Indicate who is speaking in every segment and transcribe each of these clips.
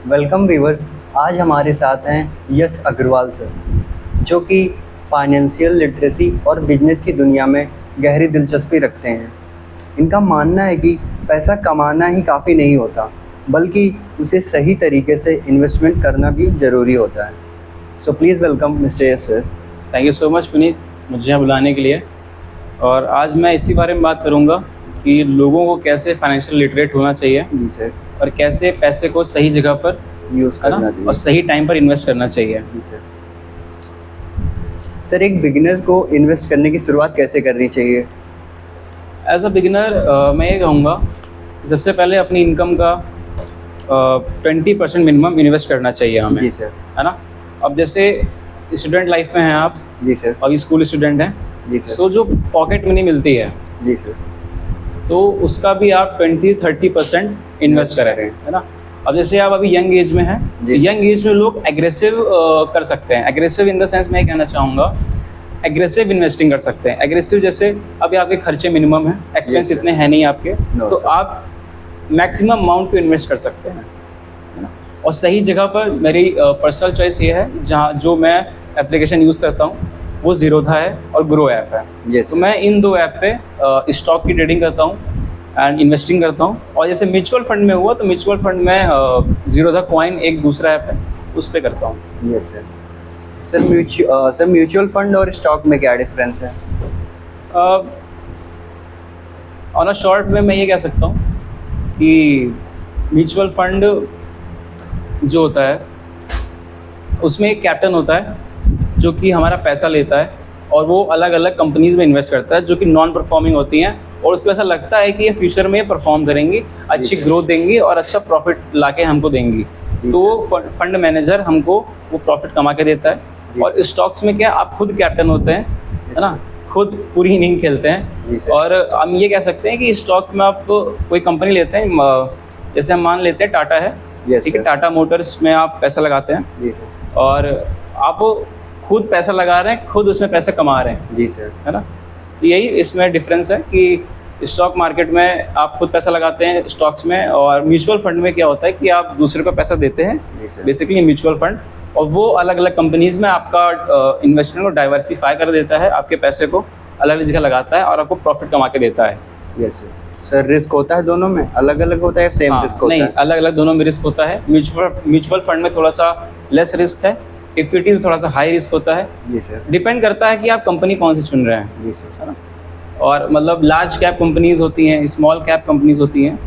Speaker 1: Welcome viewers. आज हमारे साथ हैं यश अग्रवाल सर, जो कि फाइनेंशियल लिटरेसी और बिजनेस की दुनिया में गहरी दिलचस्पी रखते हैं। इनका मानना है कि पैसा कमाना ही काफ़ी नहीं होता, बल्कि उसे सही तरीके से इन्वेस्टमेंट करना भी ज़रूरी होता है। So please welcome mister Yash sir.
Speaker 2: Thank you so much Puneet, मुझे यहाँ बुलाने के लिए। और आज मैं इसी बारे में बात करूँगा कि लोगों को कैसे फाइनेंशियल लिटरेट होना चाहिए
Speaker 1: जी सर।
Speaker 2: और कैसे पैसे को सही जगह पर
Speaker 1: यूज़
Speaker 2: है ना
Speaker 1: करना चाहिए
Speaker 2: और सही टाइम पर इन्वेस्ट करना चाहिए।
Speaker 1: जी सर। सर, एक बिगिनर को इन्वेस्ट करने की शुरुआत कैसे करनी चाहिए?
Speaker 2: एज अ बिगिनर मैं ये कहूँगा कि सबसे पहले अपनी इनकम का 20% मिनिमम इन्वेस्ट करना चाहिए हमें,
Speaker 1: जी सर।
Speaker 2: है ना। अब जैसे स्टूडेंट लाइफ में हैं आप,
Speaker 1: जी सर।
Speaker 2: अभी स्कूल स्टूडेंट हैं,
Speaker 1: जी सर।
Speaker 2: सो जो पॉकेट मनी मिलती है
Speaker 1: जी सर।
Speaker 2: तो उसका भी आप 20-30% इन्वेस्ट करें, है ना। अब जैसे आप अभी यंग एज में हैं,
Speaker 1: जी।
Speaker 2: यंग एज में लोग एग्रेसिव कर सकते हैं। एग्रेसिव इन द सेंस मैं कहना चाहूँगा, एग्रेसिव इन्वेस्टिंग कर सकते हैं। एग्रेसिव जैसे अभी आपके खर्चे मिनिमम है, एक्सपेंस
Speaker 1: Yes, sir.
Speaker 2: इतने हैं नहीं आपके,
Speaker 1: No,
Speaker 2: तो
Speaker 1: sir.
Speaker 2: आप मैक्सिमम अमाउंट पे इन्वेस्ट कर सकते हैं, है ना। और सही जगह पर मेरी पर्सनल चॉइस ये है, जहाँ जो मैं एप्लीकेशन यूज़ करता हूँ वो ज़ीरोधा है और ग्रो ऐप है।
Speaker 1: Yes,
Speaker 2: तो
Speaker 1: sir.
Speaker 2: मैं इन दो ऐप पे स्टॉक की ट्रेडिंग करता हूँ एंड इन्वेस्टिंग करता हूँ। और जैसे म्यूचुअल फंड में हुआ तो म्यूचुअल फंड में ज़ीरोधा कॉइन एक दूसरा ऐप है, उस पर करता हूँ।
Speaker 1: Yes sir. Sir, mutual fund और स्टॉक में क्या डिफरेंस है?
Speaker 2: ऑन अ शॉर्ट में मैं ये कह सकता हूँ कि म्यूचुअल फंड जो होता है उसमें एक कैप्टन होता है जो कि हमारा पैसा लेता है और वो अलग अलग कंपनीज़ में इन्वेस्ट करता है जो कि नॉन परफॉर्मिंग होती हैं, और उसको ऐसा लगता है कि ये फ्यूचर में परफॉर्म करेंगी, अच्छी ग्रोथ देंगी और अच्छा प्रॉफिट लाके हमको देंगी। तो वो फंड मैनेजर हमको वो प्रॉफिट कमा के देता है। और स्टॉक्स में क्या, आप खुद कैप्टन होते हैं, है ना, खुद पूरी इनिंग खेलते हैं। और हम ये कह सकते हैं कि स्टॉक में आप कोई कंपनी लेते हैं, जैसे हम मान लेते हैं टाटा है, ठीक है, टाटा मोटर्स में आप पैसा लगाते हैं और आप खुद पैसा लगा रहे हैं, खुद उसमें पैसा कमा रहे हैं।
Speaker 1: जी सर।
Speaker 2: है ना। तो यही इसमें डिफरेंस है कि स्टॉक मार्केट में आप खुद पैसा लगाते हैं स्टॉक्स में, और म्यूचुअल फंड में क्या होता है कि आप दूसरे को पैसा देते हैं, बेसिकली म्यूचुअल फंड, और वो अलग अलग कंपनीज़ में आपका इन्वेस्टमेंट को डाइवर्सिफाई कर देता है, आपके पैसे को अलग अलग जगह लगाता है और आपको प्रॉफिट कमा के देता है।
Speaker 1: Yes sir. सर, रिस्क होता है दोनों में? अलग अलग होता है, सेम रिस्क होता है?
Speaker 2: नहीं, अलग अलग दोनों में रिस्क होता है। म्यूचुअल फंड में थोड़ा सा लेस रिस्क है, इक्विटी में थोड़ा सा हाई रिस्क होता है।
Speaker 1: जी सर।
Speaker 2: डिपेंड करता है कि आप कंपनी कौन सी चुन रहे हैं।
Speaker 1: जी सर।
Speaker 2: है ना। और मतलब लार्ज कैप कंपनीज़ होती हैं, स्मॉल कैप कंपनीज़ होती हैं।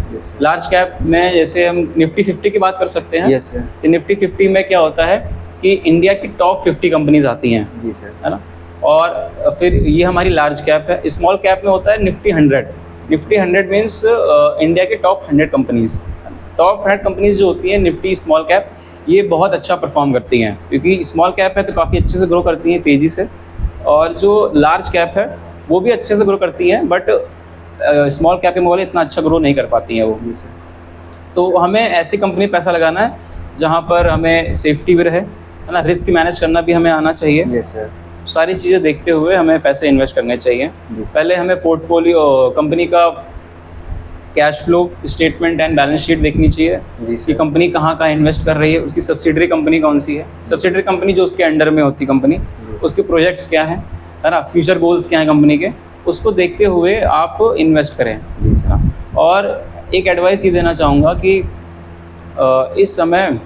Speaker 2: लार्ज कैप में जैसे हम निफ्टी 50 की बात कर सकते हैं।
Speaker 1: Yes sir.
Speaker 2: निफ्टी 50 में क्या होता है कि इंडिया की टॉप 50 कंपनीज आती हैं।
Speaker 1: जी सर।
Speaker 2: है ना। और फिर ये हमारी लार्ज कैप है। स्मॉल कैप में होता है निफ्टी 100। निफ्टी 100 मीन्स इंडिया के टॉप 100 कंपनीज। टॉप 100 कंपनीज जो होती हैं निफ्टी स्मॉल कैप, ये बहुत अच्छा परफॉर्म करती हैं, क्योंकि स्मॉल कैप है तो काफ़ी अच्छे से ग्रो करती हैं तेज़ी से, और जो लार्ज कैप है वो भी अच्छे से ग्रो करती हैं, बट स्मॉल कैप के मुकाबले इतना अच्छा ग्रो नहीं कर पाती हैं वो। तो हमें ऐसी कंपनी पैसा लगाना है जहाँ पर हमें सेफ्टी भी रहे, है ना, रिस्क मैनेज करना भी हमें आना चाहिए।
Speaker 1: Yes sir.
Speaker 2: सारी चीज़ें देखते हुए हमें पैसे इन्वेस्ट करने चाहिए। पहले हमें पोर्टफोलियो कंपनी का cash flow statement and balance sheet देखनी चाहिए कि कंपनी कहाँ कहाँ इन्वेस्ट कर रही है, उसकी सब्सिडरी कंपनी कौन सी है, सब्सिडरी कंपनी जो उसके अंडर में होती कंपनी, उसके प्रोजेक्ट्स क्या हैं, है ना, फ्यूचर गोल्स क्या हैं कंपनी के, उसको देखते हुए आप इन्वेस्ट करें, है ना। और एक एडवाइस ये देना चाहूँगा कि इस समय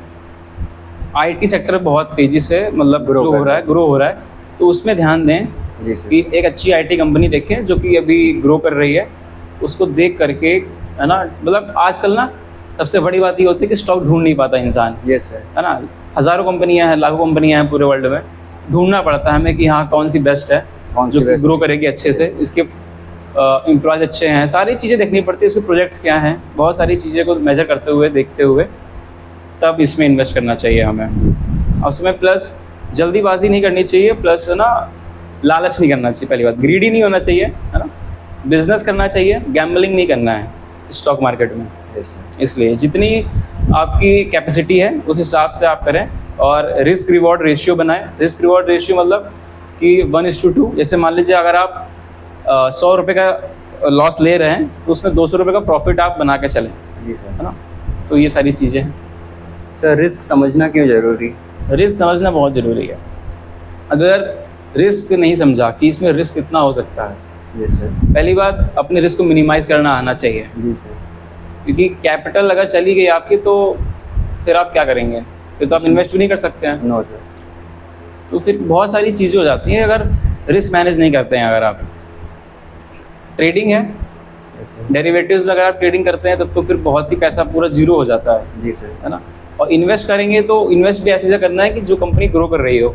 Speaker 2: IT सेक्टर बहुत तेज़ी से मतलब ग्रो हो रहा है, तो उसमें ध्यान दें कि एक अच्छी IT कंपनी देखें जो कि अभी ग्रो कर रही है, उसको देख करके, है ना। मतलब आजकल ना सबसे बड़ी बात ये होती है कि स्टॉक ढूंढ नहीं पाता इंसान।
Speaker 1: Yes sir.
Speaker 2: है ना। हज़ारों कंपनियां हैं, लाखों कंपनियां हैं पूरे वर्ल्ड में, ढूंढना पड़ता है हमें कि हाँ कौन सी बेस्ट है जो कि ग्रो करेगी अच्छे से, इसके एम्प्लॉयज़ अच्छे हैं, सारी चीज़ें देखनी पड़ती है, इसके प्रोजेक्ट्स क्या हैं, बहुत सारी चीज़ें को मेजर करते हुए देखते हुए तब इसमें इन्वेस्ट करना चाहिए हमें। और उसमें प्लस जल्दीबाजी नहीं करनी चाहिए, प्लस ना लालच नहीं करना चाहिए, पहली बात ग्रीडी नहीं होना चाहिए, है ना। बिजनेस करना चाहिए, गैम्बलिंग नहीं करना है स्टॉक मार्केट में। इसलिए जितनी आपकी कैपेसिटी है उस हिसाब से आप करें, और रिस्क रिवॉर्ड रेशियो बनाएं। रिस्क रिवॉर्ड रेशियो मतलब कि 1:2। जैसे मान लीजिए अगर आप 100 रुपये का लॉस ले रहे हैं तो उसमें 200 रुपये का प्रॉफिट आप बना के चलें, है ना। तो ये सारी चीज़ें हैं।
Speaker 1: सर रिस्क समझना क्यों ज़रूरी?
Speaker 2: रिस्क समझना बहुत ज़रूरी है। अगर रिस्क नहीं समझा कि इसमें रिस्क कितना हो सकता है,
Speaker 1: जी सर।
Speaker 2: पहली बात अपने रिस्क को मिनिमाइज़ करना आना चाहिए,
Speaker 1: जी सर।
Speaker 2: क्योंकि कैपिटल अगर चली गई आपकी तो फिर आप क्या करेंगे? फिर तो आप इन्वेस्ट भी नहीं कर सकते हैं।
Speaker 1: No sir.
Speaker 2: तो फिर बहुत सारी चीज़ें हो जाती हैं अगर रिस्क मैनेज नहीं करते हैं। अगर आप ट्रेडिंग है,
Speaker 1: यस सर।
Speaker 2: डेरिवेटिव्स अगर आप ट्रेडिंग करते हैं तब तो फिर बहुत ही पैसा पूरा जीरो हो जाता है
Speaker 1: जी सर।
Speaker 2: ना। और इन्वेस्ट करेंगे तो इन्वेस्ट भी ऐसी जगह करना है कि जो कंपनी ग्रो कर रही हो,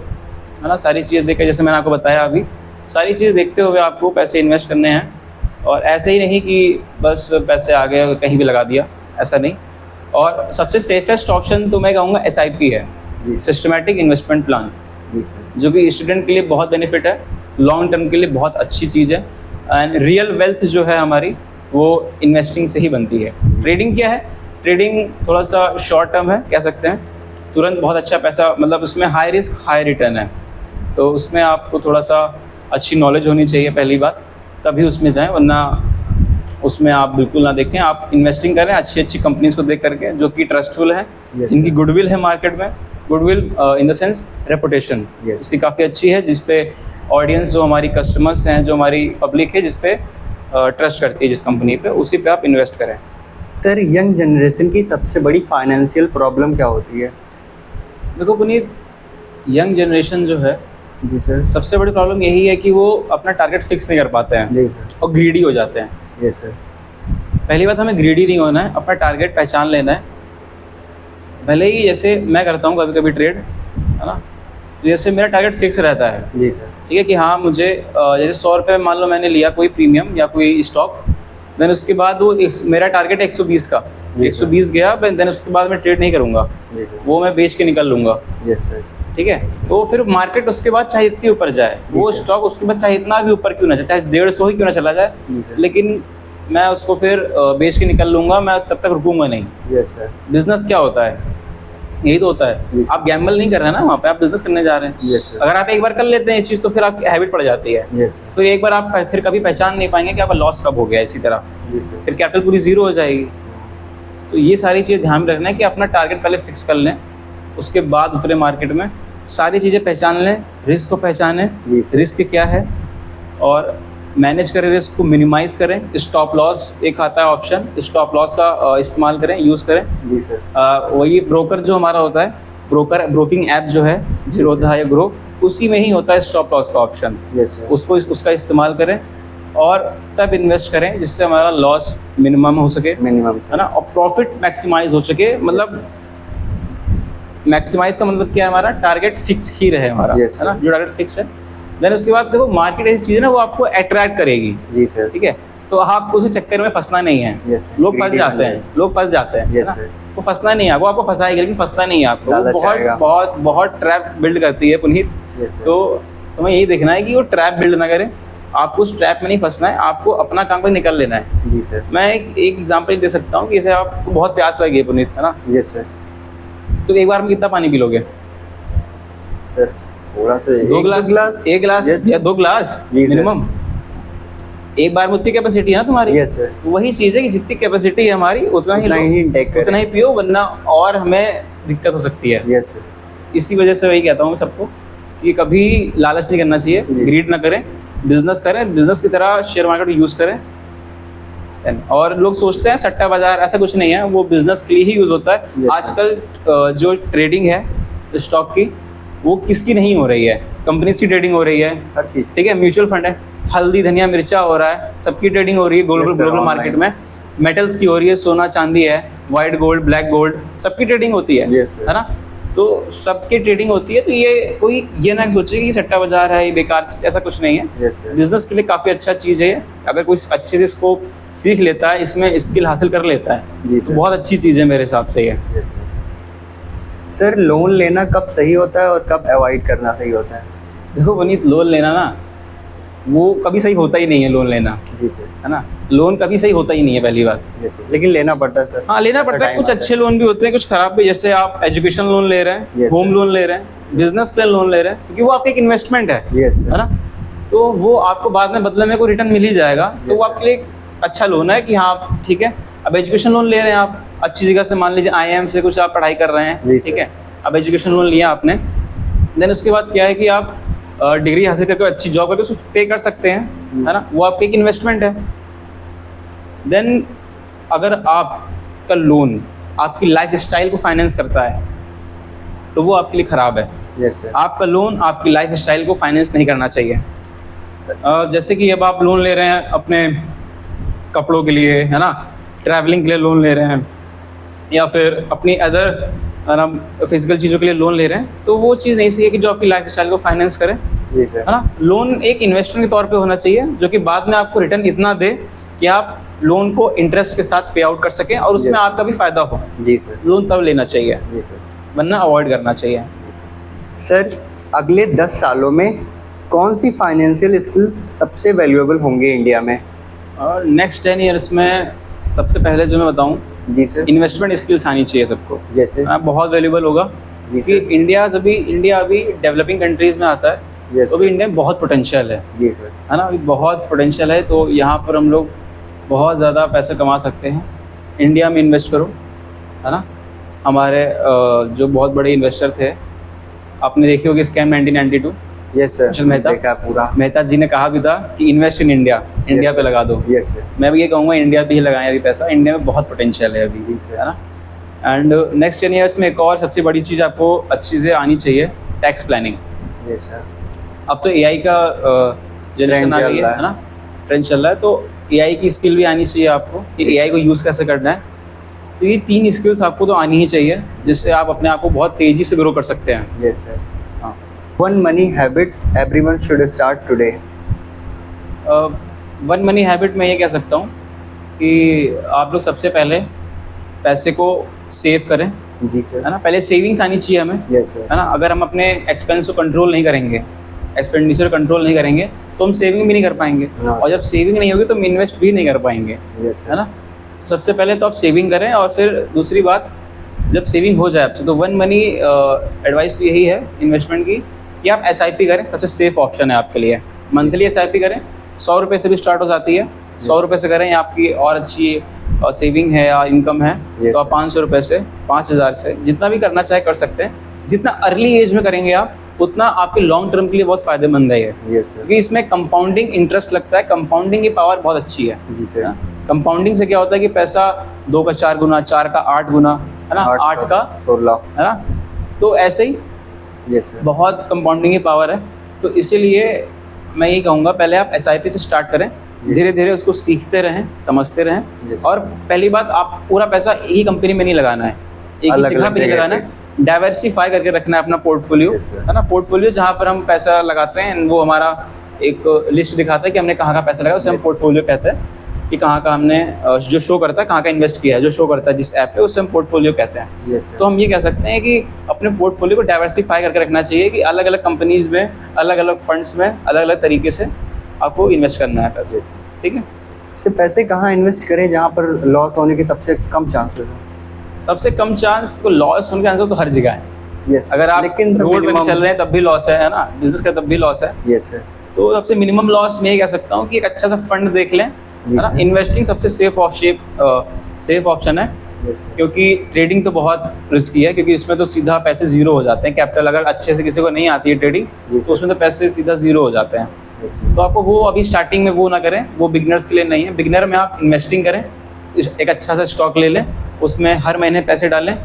Speaker 2: है ना। सारी चीज़ें देख के, जैसे मैंने आपको बताया अभी, सारी चीज़ें देखते हुए आपको पैसे इन्वेस्ट करने हैं। और ऐसे ही नहीं कि बस पैसे आ गए कहीं भी लगा दिया, ऐसा नहीं। और सबसे सेफेस्ट ऑप्शन तो मैं कहूँगा SIP है,
Speaker 1: जी
Speaker 2: सिस्टमैटिक इन्वेस्टमेंट प्लान,
Speaker 1: जी सर।
Speaker 2: जो कि स्टूडेंट के लिए बहुत बेनिफिट है, लॉन्ग टर्म के लिए बहुत अच्छी चीज़ है। एंड रियल वेल्थ जो है हमारी वो इन्वेस्टिंग से ही बनती है। ट्रेडिंग क्या है? ट्रेडिंग थोड़ा सा शॉर्ट टर्म है, कह सकते हैं। तुरंत बहुत अच्छा पैसा, मतलब उसमें हाई रिस्क हाई रिटर्न है, तो उसमें आपको थोड़ा सा अच्छी नॉलेज होनी चाहिए पहली बात, तभी उसमें जाएं, वरना उसमें आप बिल्कुल ना देखें। आप इन्वेस्टिंग करें अच्छी अच्छी कंपनीज़ को देख करके, जो कि ट्रस्टफुल है,
Speaker 1: Yes,
Speaker 2: जिनकी
Speaker 1: sir.
Speaker 2: गुडविल है मार्केट में। Goodwill in the sense reputation,
Speaker 1: Yes.
Speaker 2: इसकी काफ़ी अच्छी है, जिसपे ऑडियंस जो हमारी कस्टमर्स हैं, जो हमारी पब्लिक है, जिसपे ट्रस्ट करती है जिस कंपनी पे, उसी पे आप इन्वेस्ट करें।
Speaker 1: सर यंग जनरेशन की सबसे बड़ी फाइनेंशियल प्रॉब्लम क्या होती है?
Speaker 2: देखो पुनीत, यंग जनरेशन जो है,
Speaker 1: जी सर।
Speaker 2: सबसे बड़ी प्रॉब्लम यही है कि वो अपना टारगेट फिक्स नहीं कर पाते हैं
Speaker 1: जी सर।
Speaker 2: और ग्रीडी हो जाते हैं।
Speaker 1: Yes sir.
Speaker 2: पहली बात, हमें ग्रीडी नहीं होना है, अपना टारगेट पहचान लेना है। भले ही जैसे मैं करता हूँ कभी कभी ट्रेड, है ना, तो जैसे मेरा टारगेट फिक्स रहता है,
Speaker 1: जी सर।
Speaker 2: ठीक है, कि हाँ मुझे जैसे 100 रुपये मान लो मैंने लिया कोई प्रीमियम या कोई स्टॉक, देन उसके बाद वो मेरा टारगेट 120 का,
Speaker 1: जी,
Speaker 2: 120 गया, देन उसके बाद मैं ट्रेड नहीं करूँगा,
Speaker 1: जी सर।
Speaker 2: वो मैं बेच के निकल लूँगा,
Speaker 1: यस सर।
Speaker 2: ठीक है। तो फिर मार्केट उसके बाद चाहे इतनी ऊपर जाए, वो
Speaker 1: सर।
Speaker 2: स्टॉक उसके बाद चाहे इतना भी ऊपर क्यों ना जाए, चाहे 150 ही क्यों ना चला जाए,
Speaker 1: जी सर।
Speaker 2: लेकिन मैं उसको फिर बेच के निकल लूँगा, मैं तब तक रुकूंगा नहीं।
Speaker 1: Yes sir.
Speaker 2: बिजनेस क्या होता है? यही तो होता
Speaker 1: जी
Speaker 2: है।
Speaker 1: सर।
Speaker 2: आप गैम्बल नहीं कर रहे हैं ना वहाँ पे, आप बिजनेस करने जा रहे हैं।
Speaker 1: Yes sir.
Speaker 2: अगर आप एक बार कर लेते हैं ये चीज़, तो फिर आपकी हैबिट पड़ जाती है।
Speaker 1: Yes sir.
Speaker 2: फिर एक बार आप फिर कभी पहचान नहीं पाएंगे कि आपका लॉस कब हो गया। इसी तरह
Speaker 1: जी सर।
Speaker 2: फिर कैपिटल पूरी ज़ीरो हो जाएगी। तो ये सारी चीज़ें ध्यान में रखना है कि अपना टारगेट पहले फिक्स कर लें, उसके बाद उतरे मार्केट में, सारी चीज़ें पहचान लें, रिस्क को पहचानें,
Speaker 1: जी सर।
Speaker 2: रिस्क क्या है, और मैनेज करें रिस्क को, मिनिमाइज़ करें। स्टॉप लॉस एक आता है ऑप्शन, स्टॉप लॉस का इस्तेमाल करें, यूज़ करें।
Speaker 1: जी सर।
Speaker 2: वही ब्रोकर जो हमारा होता है, ब्रोकिंग ऐप जो है जीरोधा या ग्रो, उसी में ही होता है स्टॉप लॉस का ऑप्शन।
Speaker 1: Yes sir.
Speaker 2: उसका इस्तेमाल करें और तब इन्वेस्ट करें जिससे हमारा लॉस मिनिमम हो सके,
Speaker 1: मिनिमम
Speaker 2: है ना, और प्रॉफिट मैक्सिमाइज हो सके। मतलब मैक्सिमाइज का मतलब क्या है? हमारा टारगेट फिक्स ही रहे हमारा,
Speaker 1: Yes,
Speaker 2: है ना, जो टारगेट फिक्स है। देन उसके बाद देखो, मार्केट ऐसी चीज़ है ना, वो आपको अट्रैक्ट करेगी,
Speaker 1: जी सर।
Speaker 2: ठीक है। तो आपको उसी चक्कर में फंसना नहीं है।
Speaker 1: Yes sir.
Speaker 2: लोग फंस जाते हैं, है
Speaker 1: यस
Speaker 2: ना?
Speaker 1: सर।
Speaker 2: वो फंसना नहीं है, वो आपको फंसाएगी, लेकिन फंसना नहीं है आपको। वो
Speaker 1: लालच आएगा।
Speaker 2: बहुत ट्रैप बिल्ड करती है पुनीत।
Speaker 1: Yes sir.
Speaker 2: तो तुम्हें यही देखना है कि वो ट्रैप बिल्ड ना करे, आपको उस ट्रैप में नहीं फंसना है, आपको अपना काम पर निकल लेना है।
Speaker 1: जी सर।
Speaker 2: मैं एक एग्जाम्पल दे सकता हूँ कि जैसे आपको बहुत प्यास लगी है पुनीत, है ना,
Speaker 1: यस सर।
Speaker 2: तो एक बार में कितना पानी पी लोगे?
Speaker 1: सर थोड़ा सा
Speaker 2: एक गिलास
Speaker 1: Yes,
Speaker 2: या 2 गिलास
Speaker 1: जी सर।
Speaker 2: मिनिमम। एक बार में उतनी कैपेसिटी है ना तुम्हारी।
Speaker 1: Yes sir.
Speaker 2: वही चीज़ है कि जितनी कैपेसिटी है हमारी उतना ही
Speaker 1: इंटेक करें।
Speaker 2: उतना ही पियो, वरना और हमें दिक्कत हो सकती है।
Speaker 1: Yes sir.
Speaker 2: इसी वजह से वही कहता हूँ मैं सबको कि कभी लालच नहीं करना चाहिए,
Speaker 1: जी।
Speaker 2: ग्रीड ना करें, बिजनेस करें, बिजनेस की तरह शेयर मार्केट को यूज़ करें। और लोग सोचते हैं सट्टा बाजार, ऐसा कुछ नहीं है, वो बिजनेस के लिए ही यूज़ होता है।
Speaker 1: Yes,
Speaker 2: आजकल जो ट्रेडिंग है स्टॉक की, वो किसकी नहीं हो रही है? कंपनीज की ट्रेडिंग हो रही है,
Speaker 1: हर चीज़।
Speaker 2: ठीक है। म्यूचुअल फंड है, हल्दी धनिया मिर्चा हो रहा है, सबकी ट्रेडिंग हो रही है
Speaker 1: Yes, sir,
Speaker 2: global
Speaker 1: online।
Speaker 2: Market में। मेटल्स की हो रही है, सोना चांदी है, वाइट गोल्ड, ब्लैक गोल्ड, सबकी ट्रेडिंग होती है,
Speaker 1: Yes, sir।
Speaker 2: है ना। तो सबकी ट्रेडिंग होती है। तो ये कोई ये ना सोचे कि सट्टा बाजार है, ये बेकार, ऐसा कुछ नहीं है।
Speaker 1: Yes sir.
Speaker 2: बिजनेस के लिए काफ़ी अच्छा चीज़ है ये। अगर कोई अच्छे से इसको सीख लेता है, इसमें स्किल हासिल कर लेता है,
Speaker 1: जी
Speaker 2: तो
Speaker 1: सर।
Speaker 2: बहुत अच्छी चीज़ है मेरे हिसाब से ये।
Speaker 1: Yes sir. सर लोन लेना कब सही होता है और कब अवॉइड करना सही होता है?
Speaker 2: देखो पुनीत, लोन लेना ना, वो कभी सही होता ही नहीं है लोन लेना,
Speaker 1: जी सर।
Speaker 2: है ना। लोन कभी सही होता ही नहीं है, पहली बात।
Speaker 1: Yes sir. लेकिन लेना पड़ता है सर।
Speaker 2: हाँ, लेना
Speaker 1: ऐसा
Speaker 2: पड़ता है।
Speaker 1: time
Speaker 2: कुछ
Speaker 1: आता
Speaker 2: अच्छे लोन भी होते हैं, कुछ खराब भी। जैसे आप एजुकेशन लोन ले रहे हैं,
Speaker 1: Yes,
Speaker 2: होम
Speaker 1: sir।
Speaker 2: लोन ले रहे हैं, बिजनेस के लोन ले रहे हैं, क्योंकि वो आपकी एक इन्वेस्टमेंट है,
Speaker 1: यस
Speaker 2: है
Speaker 1: सर।
Speaker 2: ना। तो वो आपको बाद में बदले में कोई रिटर्न मिल ही जाएगा। तो
Speaker 1: Yes,
Speaker 2: वो
Speaker 1: sir।
Speaker 2: आपके लिए एक अच्छा लोन है कि हाँ ठीक है, अब एजुकेशन लोन ले रहे हैं आप अच्छी जगह से, मान लीजिए IIM से कुछ आप पढ़ाई कर रहे हैं,
Speaker 1: जी
Speaker 2: ठीक
Speaker 1: सर।
Speaker 2: है, अब एजुकेशन लोन लिया आपने, देन उसके बाद क्या है कि आप डिग्री हासिल करके अच्छी जॉब करके उसको पे कर सकते हैं, है ना, वो आपकी एक इन्वेस्टमेंट है। देन अगर आपका लोन आपकी लाइफ स्टाइल को फाइनेंस करता है तो वो आपके लिए ख़राब है।
Speaker 1: Yes sir.
Speaker 2: आपका लोन आपकी लाइफ स्टाइल को फाइनेंस नहीं करना चाहिए। जैसे कि अब आप लोन ले रहे हैं अपने कपड़ों के लिए, है ना, ट्रैवलिंग के लिए लोन ले रहे हैं, या फिर अपनी अदर फिजिकल चीज़ों के लिए लोन ले रहे हैं, तो वो चीज़ नहीं सही है कि जो आपकी लाइफ स्टाइल को फाइनेंस करे,
Speaker 1: जी सर।
Speaker 2: है ना। लोन एक इन्वेस्टमेंट के तौर पे होना चाहिए जो कि बाद में आपको रिटर्न इतना दे कि आप लोन को इंटरेस्ट के साथ पे आउट कर सकें और उसमें
Speaker 1: Yes.
Speaker 2: आपका भी फ़ायदा हो।
Speaker 1: जी सर।
Speaker 2: लोन तब लेना चाहिए,
Speaker 1: जी सर।
Speaker 2: वरना अवॉइड करना चाहिए।
Speaker 1: जी सर। सर, अगले 10 सालों में कौन सी फाइनेंशियल स्किल सबसे वैल्यूएबल होंगे इंडिया में?
Speaker 2: और नेक्स्ट 10 ईयर्स में सबसे पहले जो मैं बताऊँ,
Speaker 1: जी सर।
Speaker 2: इन्वेस्टमेंट स्किल्स आनी चाहिए सबको,
Speaker 1: जैसे?
Speaker 2: बहुत वैल्यूएबल होगा।
Speaker 1: जी
Speaker 2: कि
Speaker 1: सर।
Speaker 2: इंडिया अभी डेवलपिंग कंट्रीज़ में आता है,
Speaker 1: यस
Speaker 2: तो भी इंडिया में बहुत पोटेंशियल है
Speaker 1: जी सर।
Speaker 2: ना, अभी बहुत पोटेंशियल है। तो यहाँ पर हम लोग बहुत ज़्यादा पैसे कमा सकते हैं। इंडिया में इन्वेस्ट करो, है ना। हमारे जो बहुत बड़े इन्वेस्टर थे, आपने देखी होगी स्कैम 1992,
Speaker 1: यस सर।
Speaker 2: कुशल मेहता।
Speaker 1: देखा पूरा।
Speaker 2: मेहता जी ने कहा भी था कि invest in India, India
Speaker 1: Yes,
Speaker 2: पे
Speaker 1: sir.
Speaker 2: लगा दो।
Speaker 1: Yes sir.
Speaker 2: मैं भी ये कहूँगा इंडिया पे ही लगाएं अभी पैसा, इंडिया में बहुत पोटेंशियल है अभी,
Speaker 1: जी सर।
Speaker 2: है ना। एंड नेक्स्ट 10 ईयर्स में एक और सबसे बड़ी चीज़ आपको अच्छी से आनी चाहिए, टैक्स प्लानिंग।
Speaker 1: Yes sir.
Speaker 2: अब तो AI का जनरेशन
Speaker 1: Trend
Speaker 2: आ
Speaker 1: चल
Speaker 2: गई
Speaker 1: रहा
Speaker 2: है ना, ट्रेंड चल रहा है, तो AI की स्किल भी आनी चाहिए आपको कि AI को यूज़ कैसे करना है। तो ये 3 स्किल्स आपको तो आनी ही चाहिए, जिससे आप अपने आप को बहुत तेज़ी से ग्रो कर सकते हैं।
Speaker 1: Yes sir.
Speaker 2: हाँ।
Speaker 1: One money habit everyone should start today.
Speaker 2: One money habit मैं ये कह सकता हूँ कि आप लोग सबसे पहले पैसे को सेव करें,
Speaker 1: जी सर।
Speaker 2: है ना। पहले सेविंग्स आनी चाहिए हमें,
Speaker 1: यस सर।
Speaker 2: है ना। अगर हम अपने एक्सपेंस को कंट्रोल नहीं करेंगे, एक्सपेंडिचर कंट्रोल नहीं करेंगे, तो हम सेविंग भी नहीं कर पाएंगे,
Speaker 1: हाँ।
Speaker 2: और जब सेविंग नहीं होगी तो हम इन्वेस्ट भी नहीं कर पाएंगे,
Speaker 1: यस
Speaker 2: है
Speaker 1: सर।
Speaker 2: ना। तो सबसे पहले तो आप सेविंग करें, और फिर दूसरी बात, जब सेविंग हो जाए आपसे, तो वन मनी एडवाइस तो यही है इन्वेस्टमेंट की कि आप SIP करें, सबसे सेफ ऑप्शन है आपके लिए। मंथली SIP करें, 100 रुपये से भी स्टार्ट हो जाती है, 100 रुपये से करें, या आपकी और अच्छी सेविंग है या इनकम है
Speaker 1: Yes,
Speaker 2: तो आप 500 रुपये से, 5000 से, जितना भी करना चाहे कर सकते हैं। जितना अर्ली एज में करेंगे आप, उतना आपके लॉन्ग टर्म के लिए बहुत फ़ायदेमंद है ये,
Speaker 1: यस सर।
Speaker 2: क्योंकि इसमें कंपाउंडिंग इंटरेस्ट लगता है। कंपाउंडिंग की पावर बहुत अच्छी है।
Speaker 1: जी सर।
Speaker 2: कंपाउंडिंग से क्या होता है कि पैसा 2 का 4 गुना, 4 का 8 गुना, है ना, 8 का
Speaker 1: 16,
Speaker 2: है ना। तो ऐसे ही
Speaker 1: यस सर।
Speaker 2: बहुत कंपाउंडिंग की पावर है। तो इसीलिए मैं ये कहूँगा, पहले आप SIP से स्टार्ट करें, धीरे धीरे उसको सीखते रहें, समझते रहें।
Speaker 1: Yes.
Speaker 2: और पहली बात, आप पूरा पैसा एक ही कंपनी में नहीं लगाना है, एक ही
Speaker 1: अलग-अलग
Speaker 2: जगह पे नहीं
Speaker 1: जगह
Speaker 2: लगाना है, डाइवर्सिफाई करके रखना है अपना पोर्टफोलियो,
Speaker 1: Yes, sir.
Speaker 2: है ना। पोर्टफोलियो जहाँ पर हम पैसा लगाते हैं, वो हमारा एक लिस्ट दिखाता है कि हमने कहाँ का पैसा लगाया, उसे हम
Speaker 1: Yes.
Speaker 2: पोर्टफोलियो कहते हैं, कि कहाँ का हमने जो शो करता है कहाँ का इन्वेस्ट किया है, जो शो करता है जिस ऐप पे, उसे हम पोर्टफोलियो कहते हैं।
Speaker 1: Yes sir.
Speaker 2: तो हम ये कह सकते हैं कि अपने पोर्टफोलियो को डाइवर्सिफाई करके रखना चाहिए, कि अलग अलग कंपनीज़ में, अलग अलग फंड्स में, अलग अलग तरीके से आपको इन्वेस्ट करना है पैसे,
Speaker 1: Yes, sir.
Speaker 2: ठीक है।
Speaker 1: से पैसे कहाँ इन्वेस्ट करें जहाँ पर लॉस होने के सबसे कम चांसेस हैं?
Speaker 2: सबसे कम चांस तो लॉस होने के आंसर तो हर जगह है।
Speaker 1: यस।
Speaker 2: अगर आप
Speaker 1: लेकिन
Speaker 2: रोड पे चल रहे हैं तब भी लॉस है ना, बिजनेस का तब भी लॉस है।
Speaker 1: Yes sir.
Speaker 2: तो सबसे मिनिमम लॉस मैं ये कह सकता हूँ कि एक अच्छा सा फंड देख लें,
Speaker 1: जी
Speaker 2: है ना।
Speaker 1: सर।
Speaker 2: इन्वेस्टिंग सबसे सेफ ऑप्शन है,
Speaker 1: यस सर।
Speaker 2: क्योंकि ट्रेडिंग तो बहुत रिस्की है, क्योंकि इसमें तो सीधा पैसे जीरो हो जाते हैं। कैपिटल अगर अच्छे से किसी को नहीं आती है ट्रेडिंग,
Speaker 1: जी
Speaker 2: तो
Speaker 1: सर।
Speaker 2: उसमें तो पैसे सीधा जीरो हो जाते हैं।
Speaker 1: Yes sir.
Speaker 2: तो आपको वो अभी स्टार्टिंग में वो ना करें, वो बिगनर्स के लिए नहीं है। बिगनर में आप इन्वेस्टिंग करें, एक अच्छा सा स्टॉक ले लें, उसमें हर महीने पैसे डालें,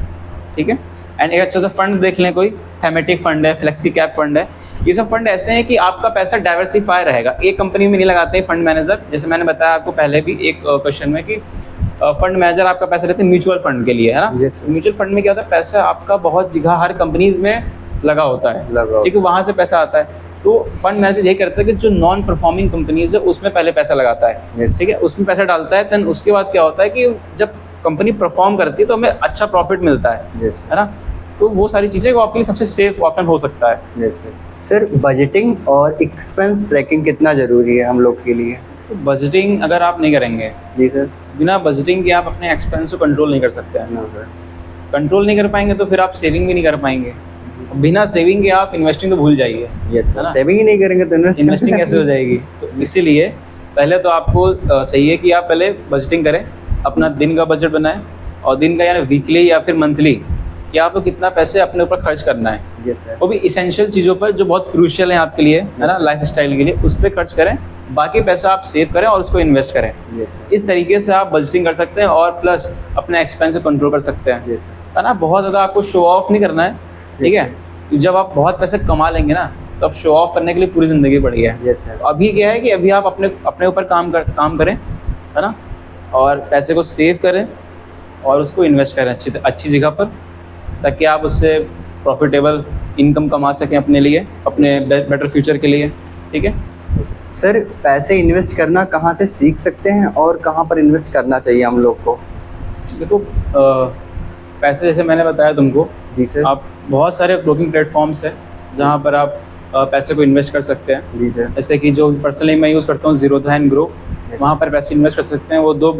Speaker 2: ठीक है। एंड एक अच्छा सा फंड देख लें, कोई थेमेटिक फंड है, फ्लेक्सी कैप फंड है। ये सब फंड ऐसे हैं कि आपका पैसा डाइवर्सिफाई रहेगा, एक कंपनी में नहीं लगाते हैं फंड मैनेजर। जैसे मैंने बताया आपको पहले भी एक क्वेश्चन में कि फंड मैनेजर आपका पैसा लेते हैं म्यूचुअल फंड के लिए, है ना।
Speaker 1: Yes, sir.
Speaker 2: म्यूचुअल फंड में क्या होता है, पैसा आपका बहुत जगह हर कंपनीज में लगा होता है,
Speaker 1: लगा
Speaker 2: ठीक है, वहाँ से पैसा आता है। तो फंड मैनेजर यही करता है कि जो नॉन परफॉर्मिंग कंपनीज है उसमें पहले पैसा लगाता है,
Speaker 1: Yes.
Speaker 2: ठीक है, उसमें पैसा डालता है। देन उसके बाद क्या होता है कि जब कंपनी परफॉर्म करती है तो हमें अच्छा प्रॉफिट मिलता है
Speaker 1: यस
Speaker 2: है ना। तो वो सारी चीज़ें वो आपके लिए सबसे सेफ ऑप्शन हो सकता है।
Speaker 1: Yes sir. सर, बजटिंग और एक्सपेंस ट्रैकिंग कितना ज़रूरी है हम लोग के लिए?
Speaker 2: तो बजटिंग अगर आप नहीं करेंगे,
Speaker 1: जी सर।
Speaker 2: बिना बजटिंग के आप अपने एक्सपेंस को कंट्रोल नहीं कर सकते हैं।
Speaker 1: No sir.
Speaker 2: कंट्रोल नहीं कर पाएंगे तो फिर आप सेविंग भी नहीं कर पाएंगे। बिना सेविंग के आप इन्वेस्टिंग तो भूल जाइए,
Speaker 1: यस
Speaker 2: है ना?
Speaker 1: सर। सेविंग ही नहीं करेंगे तो
Speaker 2: इन्वेस्टिंग कैसे हो जाएगी। तो इसीलिए पहले तो आपको चाहिए कि आप पहले बजटिंग करें, अपना दिन का बजट बनाएं, और दिन का यानी वीकली या फिर मंथली कि आपको कितना पैसे अपने ऊपर खर्च करना है,
Speaker 1: यस सर।
Speaker 2: वो भी इसेंशियल चीज़ों पर जो बहुत क्रूशियल है आपके लिए, है ना, लाइफ स्टाइल के लिए, उस पर खर्च करें। बाकी पैसा आप सेव करें और उसको इन्वेस्ट करें।
Speaker 1: Yes sir.
Speaker 2: इस तरीके से आप बजटिंग कर सकते हैं और प्लस अपने एक्सपेंस को कंट्रोल कर सकते हैं,
Speaker 1: यस सर।
Speaker 2: है ना। बहुत ज़्यादा आपको शो ऑफ नहीं करना है, ठीक है। जब आप बहुत पैसे कमा लेंगे ना, तो अब शो ऑफ करने के लिए पूरी ज़िंदगी पड़ी है।
Speaker 1: Yes sir.
Speaker 2: अभी क्या है कि अभी आप अपने ऊपर काम करें, है ना, और पैसे को सेव करें और उसको इन्वेस्ट करें अच्छी जगह पर, ताकि आप उससे प्रॉफिटेबल इनकम कमा सकें अपने लिए, अपने बेटर फ्यूचर के लिए, ठीक है।
Speaker 1: सर, पैसे इन्वेस्ट करना कहाँ से सीख सकते हैं और कहाँ पर इन्वेस्ट करना चाहिए हम लोग को?
Speaker 2: देखो, पैसे जैसे मैंने बताया तुमको,
Speaker 1: जी सर।
Speaker 2: आप बहुत सारे ब्रोकिंग प्लेटफॉर्म्स हैं जहाँ पर आप पैसे को इन्वेस्ट कर सकते हैं।
Speaker 1: जी सर।
Speaker 2: जैसे कि जो पर्सनली मैं यूज़ करता हूँ, ज़ीरोधा एंड ग्रो,
Speaker 1: Yes,
Speaker 2: वहाँ पर पैसे इन्वेस्ट कर सकते हैं। वो दो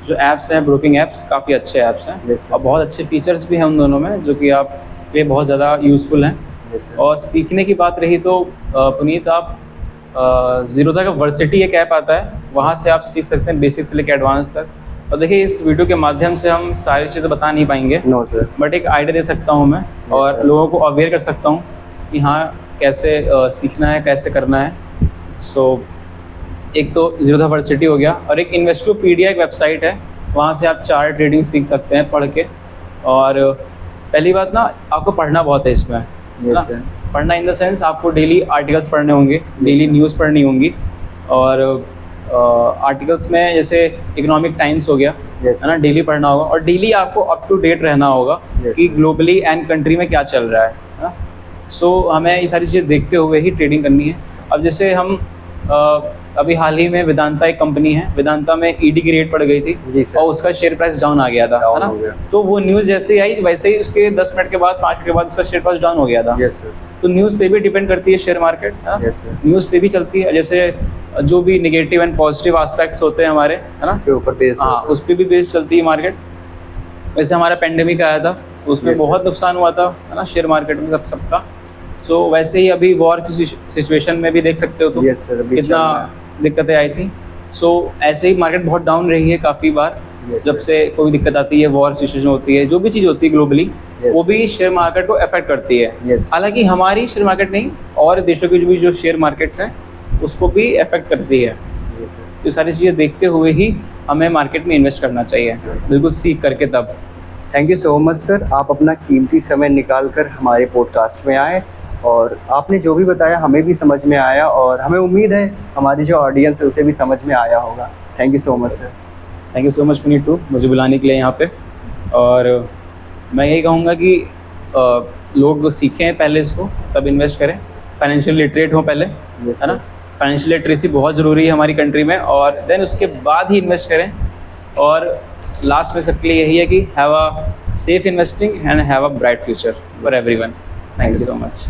Speaker 2: जो ऐप्स हैं, ब्रोकिंग ऐप्स, काफ़ी अच्छे ऐप्स हैं।
Speaker 1: Yes, sir.
Speaker 2: और बहुत अच्छे फीचर्स भी हैं उन दोनों में, जो कि आप लिए बहुत ज़्यादा यूज़फुल हैं।
Speaker 1: Yes, sir.
Speaker 2: और सीखने की बात रही तो पुनीत, आप ज़ीरोधा का वर्सिटी एक ऐप आता है, वहाँ से आप सीख सकते हैं बेसिक से लेकर एडवांस तक। और देखिए, इस वीडियो के माध्यम से हम सारी चीज़ें बता नहीं पाएंगे,
Speaker 1: नो सर।
Speaker 2: बट एक आइडिया दे सकता हूँ मैं, और
Speaker 1: sir.
Speaker 2: लोगों को अवेयर कर सकता हूँ कि हाँ, कैसे सीखना है, कैसे करना है। सो एक तो ज़ीरोधा वर्सिटी हो गया, और एक इन्वेस्टोपीडिया एक वेबसाइट है, वहाँ से आप चार्ट ट्रेडिंग सीख सकते हैं पढ़ के। और पहली बात ना, आपको पढ़ना बहुत है इसमें, है ना।
Speaker 1: Yes, sir.
Speaker 2: पढ़ना इन द सेंस, आपको डेली आर्टिकल्स पढ़ने होंगे, डेली न्यूज़ पढ़नी होंगी। और आर्टिकल्स में जैसे इकोनॉमिक टाइम्स हो गया,
Speaker 1: Yes,
Speaker 2: है ना, डेली पढ़ना होगा। और डेली आपको अप टू डेट रहना होगा
Speaker 1: Yes,
Speaker 2: कि
Speaker 1: sir.
Speaker 2: ग्लोबली एंड कंट्री में क्या चल रहा है ना। सो हमें ये सारी चीज़ें देखते हुए ही ट्रेडिंग करनी है। अब जैसे हम अभी हाल ही में वेदांता एक कंपनी है, वेदांता में ईडी की रेट पड़ गई थी,
Speaker 1: जी सर।
Speaker 2: और उसका शेयर प्राइस डाउन आ गया था, है
Speaker 1: Down
Speaker 2: ना।
Speaker 1: हो गया।
Speaker 2: तो वो न्यूज़ जैसे ही आई, वैसे ही उसके 10 मिनट के बाद, 5 मिनट के बाद उसका शेयर प्राइस डाउन हो गया था।
Speaker 1: Yes sir.
Speaker 2: तो न्यूज़ पे भी डिपेंड करती है शेयर मार्केट, है ना।
Speaker 1: Yes sir.
Speaker 2: न्यूज़ पे भी चलती है, जैसे जो भी नेगेटिव एंड पॉजिटिव एस्पेक्ट्स होते हैं हमारे, है ना,
Speaker 1: इसके ऊपर बेस
Speaker 2: हाँ, उस पर भी बेस चलती है मार्केट। वैसे हमारा पेंडेमिक आया था, तो उसमें
Speaker 1: Yes, sir.
Speaker 2: बहुत नुकसान हुआ था, है ना, शेयर मार्केट में सबका। सो वैसे ही अभी वॉर की सिचुएशन में भी देख सकते हो तुम,
Speaker 1: यस सर। अभी
Speaker 2: कितना दिक्कतें आई थी। सो ऐसे ही मार्केट बहुत डाउन रही है काफ़ी बार।
Speaker 1: Yes,
Speaker 2: जब
Speaker 1: sir.
Speaker 2: से कोई दिक्कत आती है, वॉर सिचुएशन होती है, जो भी चीज़ होती है ग्लोबली,
Speaker 1: Yes,
Speaker 2: वो
Speaker 1: sir.
Speaker 2: भी शेयर मार्केट को अफेक्ट करती है।
Speaker 1: Yes.
Speaker 2: हालांकि हमारी शेयर मार्केट नहीं, और देशों की जो शेयर मार्केट्स हैं, उसको भी अफेक्ट करती है।
Speaker 1: Yes, sir.
Speaker 2: तो सारी चीज़ें देखते हुए ही हमें मार्केट में इन्वेस्ट करना चाहिए, बिल्कुल सीख करके तब।
Speaker 1: Thank you so much sir, आप अपना कीमती समय निकाल कर हमारे पॉडकास्ट में आए, और आपने जो भी बताया हमें भी समझ में आया, और हमें उम्मीद है हमारी जो ऑडियंस है उसे भी समझ में आया होगा। Thank you so much sir.
Speaker 2: Thank you so much Puneet too, मुझे बुलाने के लिए यहाँ पे। और मैं यही कहूँगा कि लोग सीखें पहले इसको, तब इन्वेस्ट करें, फाइनेंशियल लिटरेट हों पहले,
Speaker 1: Yes,
Speaker 2: है ना।
Speaker 1: sir.
Speaker 2: फाइनेंशियल लिटरेसी बहुत ज़रूरी है हमारी कंट्री में, और देन उसके बाद ही इन्वेस्ट करें। और लास्ट में सबके लिए यही है कि have a safe investing and have a bright future for everyone. Thank you so much.